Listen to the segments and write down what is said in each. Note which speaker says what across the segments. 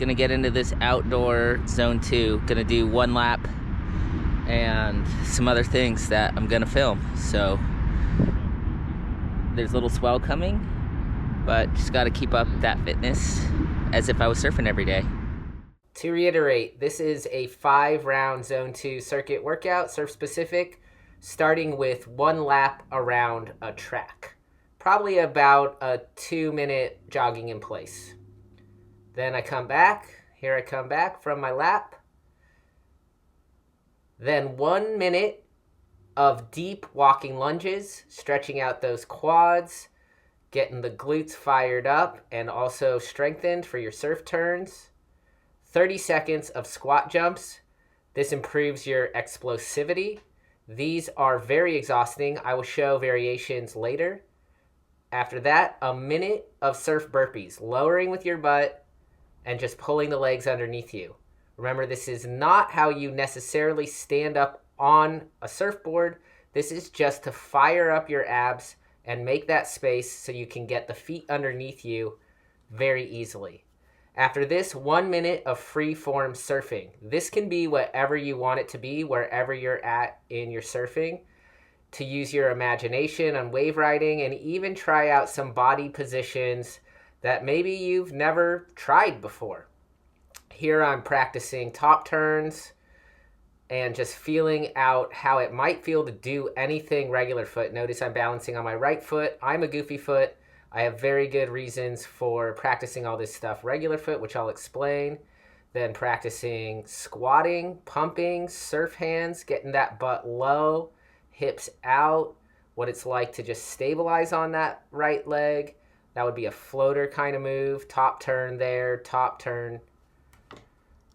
Speaker 1: Gonna get into this outdoor zone 2. Gonna do one lap and some other things that I'm gonna film. So there's a little swell coming, but just gotta keep up that fitness as if I was surfing every day. To reiterate, this is a 5-round zone 2 circuit workout, surf specific, starting with one lap around a track. Probably about a 2-minute jogging in place. Then I come back. Here I come back from my lap. Then 1 minute of deep walking lunges, stretching out those quads, getting the glutes fired up and also strengthened for your surf turns. 30 seconds of squat jumps. This improves your explosivity. These are very exhausting. I will show variations later. After that, a minute of surf burpees, lowering with your butt and just pulling the legs underneath you. Remember, this is not how you necessarily stand up on a surfboard. This is just to fire up your abs and make that space so you can get the feet underneath you very easily. After this, 1 minute of free form surfing. This can be whatever you want it to be, wherever you're at in your surfing, to use your imagination on wave riding and even try out some body positions that maybe you've never tried before. Here I'm practicing top turns and just feeling out how it might feel to do anything regular foot. Notice I'm balancing on my right foot. I'm a goofy foot. I have very good reasons for practicing all this stuff regular foot, which I'll explain. Then practicing squatting, pumping, surf hands, getting that butt low, hips out, what it's like to just stabilize on that right leg. That would be a floater kind of move. Top turn there, top turn.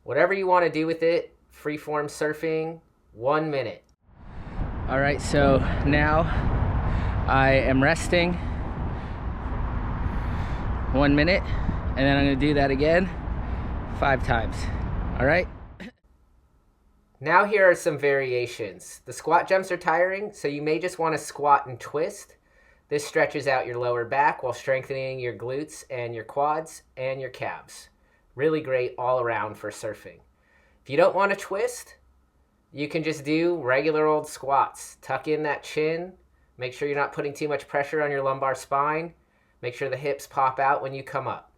Speaker 1: Whatever you want to do with it, freeform surfing, 1 minute. All right, so now I am resting 1 minute, and then I'm going to do that again 5 times. All right? Now here are some variations. The squat jumps are tiring, so you may just want to squat and twist. This stretches out your lower back while strengthening your glutes and your quads and your calves. Really great all around for surfing. If you don't want to twist, you can just do regular old squats. Tuck in that chin. Make sure you're not putting too much pressure on your lumbar spine. Make sure the hips pop out when you come up.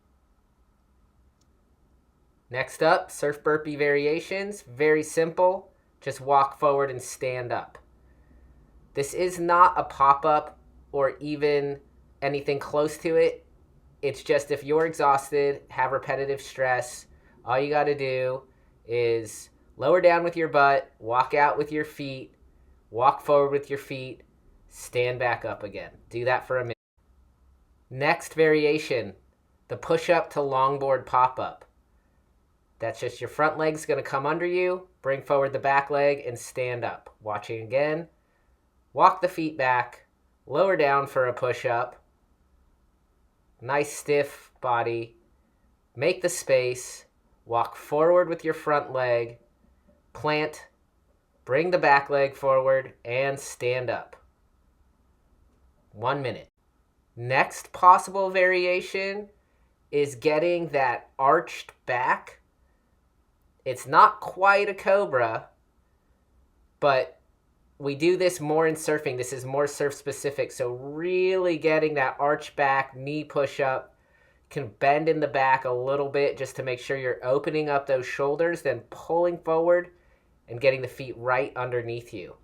Speaker 1: Next up, surf burpee variations. Very simple. Just walk forward and stand up. This is not a pop-up or even anything close to it. It's just if you're exhausted, have repetitive stress, all you got to do is lower down with your butt, walk out with your feet, walk forward with your feet, stand back up again. Do that for a minute. Next variation, the push-up to longboard pop-up. That's just your front leg's going to come under you, bring forward the back leg, and stand up. Watching again. Walk the feet back, lower down for a push-up. Nice stiff body. Make the space. Walk forward with your front leg. Plant. Bring the back leg forward and stand up. 1 minute. Next possible variation is getting that arched back. It's not quite a cobra, but we do this more in surfing. This is more surf specific. So really getting that arch back, knee push up, can bend in the back a little bit just to make sure you're opening up those shoulders, then pulling forward and getting the feet right underneath you.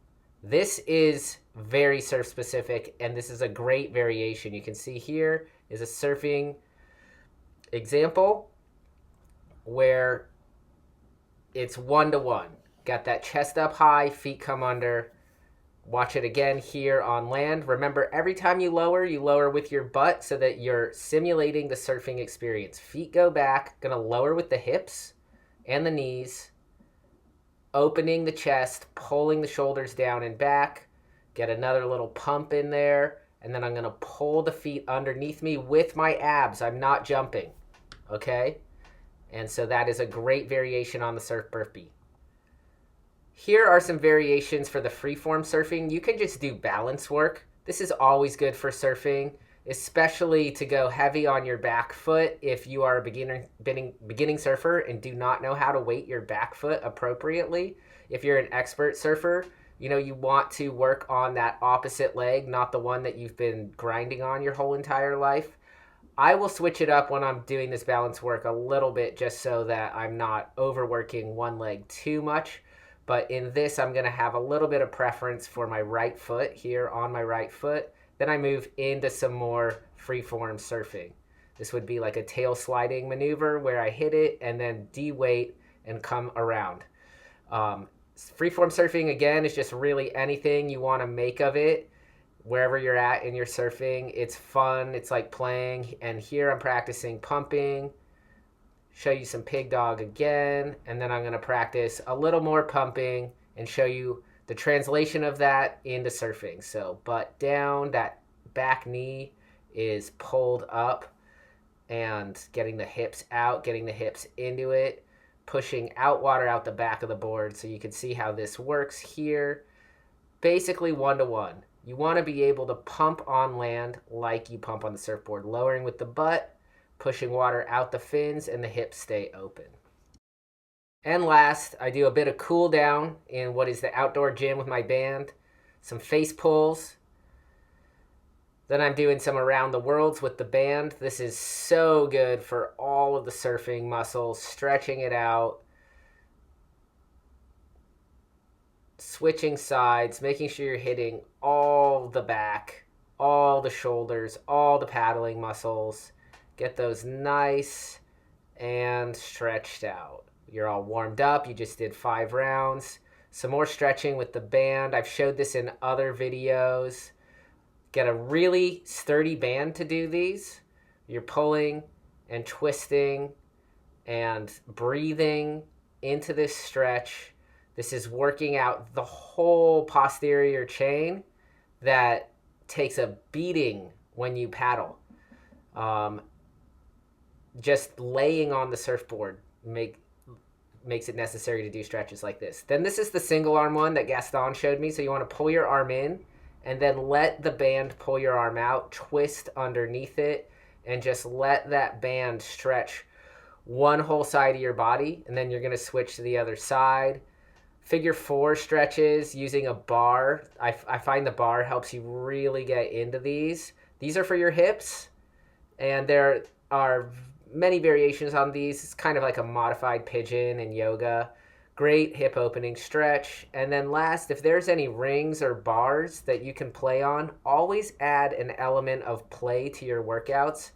Speaker 1: This is very surf specific, and this is a great variation. You can see here is a surfing example where it's 1-to-1. Got that chest up high, feet come under. Watch it again here on land. Remember, every time you lower with your butt so that you're simulating the surfing experience. Feet go back, gonna lower with the hips and the knees, opening the chest, pulling the shoulders down and back. Get another little pump in there, and then I'm gonna pull the feet underneath me with my abs. I'm not jumping, okay? And so that is a great variation on the surf burpee. Here are some variations for the freeform surfing. You can just do balance work. This is always good for surfing. especially to go heavy on your back foot if you are a beginning surfer and do not know how to weight your back foot appropriately. If you're an expert surfer, you want to work on that opposite leg, not the one that you've been grinding on your whole entire life. I will switch it up when I'm doing this balance work a little bit just so that I'm not overworking one leg too much. But in this, I'm going to have a little bit of preference for my right foot here on my right foot. Then I move into some more freeform surfing. This would be like a tail sliding maneuver where I hit it and then de-weight and come around. Freeform surfing, again, is just really anything you want to make of it. Wherever you're at in your surfing, it's fun. It's like playing. And here I'm practicing pumping. Show you some pig dog again. And then I'm going to practice a little more pumping and show you the translation of that into surfing. So butt down, that back knee is pulled up and getting the hips out, getting the hips into it, pushing out water out the back of the board. So you can see how this works here. Basically 1-to-1. You want to be able to pump on land like you pump on the surfboard, lowering with the butt, pushing water out the fins, and the hips stay open. And last, I do a bit of cool down in what is the outdoor gym with my band, some face pulls. Then I'm doing some around the worlds with the band. This is so good for all of the surfing muscles, stretching it out, switching sides, making sure you're hitting all the back, all the shoulders, all the paddling muscles. Get those nice and stretched out. You're all warmed up. You just did 5 rounds. Some more stretching with the band. I've showed this in other videos. Get a really sturdy band to do these. You're pulling and twisting and breathing into this stretch. This is working out the whole posterior chain that takes a beating when you paddle. Just laying on the surfboard makes it necessary to do stretches like this. Then this is the single arm one that Gaston showed me. So you want to pull your arm in and then let the band pull your arm out, twist underneath it, and just let that band stretch one whole side of your body. And then you're going to switch to the other side. Figure 4 stretches using a bar. I find the bar helps you really get into these. These are for your hips, and there are many variations on these. It's kind of like a modified pigeon in yoga. Great hip opening stretch. And then last, if there's any rings or bars that you can play on, always add an element of play to your workouts.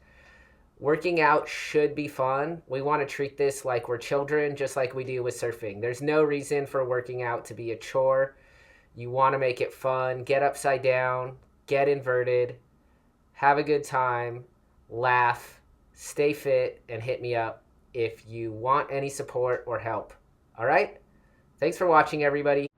Speaker 1: Working out should be fun. We want to treat this like we're children, just like we do with surfing. There's no reason for working out to be a chore. You want to make it fun. Get upside down, get inverted, have a good time, laugh, stay fit, and hit me up if you want any support or help. All right? Thanks for watching, everybody.